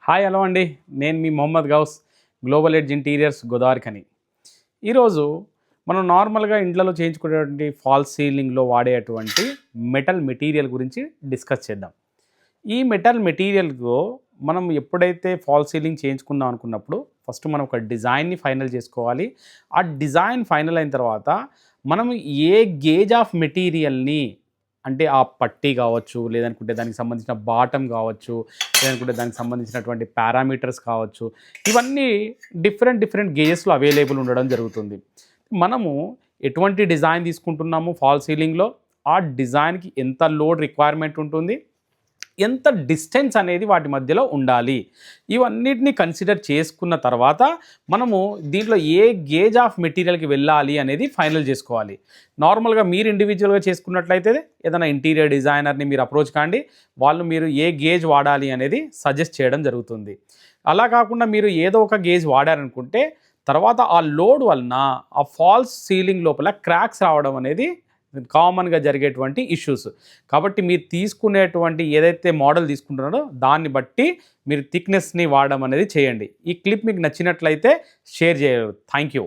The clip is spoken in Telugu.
హాయ్ హలో అండి. నేను మీ Mohammed Ghouse, Global Edge Interiors Godavarikhani. ఈరోజు మనం నార్మల్గా ఇండ్లలో చేయించుకునేటువంటి ఫాల్స్ సీలింగ్లో వాడేటువంటి మెటల్ మెటీరియల్ గురించి డిస్కస్ చేద్దాం. ఈ మెటల్ మెటీరియల్‌లో మనం ఎప్పుడైతే ఫాల్స్ సీలింగ్ చేయించుకుందాం అనుకున్నప్పుడు ఫస్ట్ మనం ఒక డిజైన్‌ని ఫైనల్ చేసుకోవాలి. ఆ డిజైన్ ఫైనల్ అయిన తర్వాత మనం ఏ గేజ్ ఆఫ్ మెటీరియల్‌ని అంటే ఆ పట్టీ కావచ్చు, లేదనుకుంటే దానికి సంబంధించిన బాటమ్ కావచ్చు, లేదనుకుంటే దానికి సంబంధించినటువంటి పారామీటర్స్ కావచ్చు, ఇవన్నీ డిఫరెంట్ గేజెస్‌లో అవైలబుల్ ఉండడం జరుగుతుంది. మనము ఎటువంటి డిజైన్ తీసుకుంటున్నాము ఫాల్ సీలింగ్‌లో, ఆ డిజైన్‌కి ఎంత లోడ్ రిక్వైర్మెంట్ ఉంటుంది, ఎంత డిస్టెన్స్ అనేది వాటి మధ్యలో ఉండాలి. ఇవన్నిటిని కన్సిడర్ చేసుకున్న తర్వాత మనము దీంట్లో ఏ గేజ్ ఆఫ్ మెటీరియల్‌కి వెళ్ళాలి అనేది ఫైనల్ చేసుకోవాలి. నార్మల్‌గా మీరు ఇండివిజువల్‌గా చేసుకున్నట్లయితే ఏదైనా ఇంటీరియర్ డిజైనర్‌ని మీరు అప్రోచ్ కాండి. వాళ్ళు మీరు ఏ గేజ్ వాడాలి అనేది సజెస్ట్ చేయడం జరుగుతుంది. అలా కాకుండా మీరు ఏదో ఒక గేజ్ వాడారనుకుంటే తర్వాత ఆ లోడ్ వలన ఆ ఫాల్స్ సీలింగ్ లోపల క్రాక్స్ రావడం అనేది కామన్‌గా జరిగేటువంటి ఇష్యూస్. కాబట్టి మీరు తీసుకునేటువంటి ఏదైతే మోడల్ తీసుకుంటున్నారో దాన్ని బట్టి మీరు థిక్‌నెస్‌ని వాడడం అనేది చేయండి. ఈ క్లిప్ మీకు నచ్చినట్లయితే షేర్ చేయగలరు. Thank you.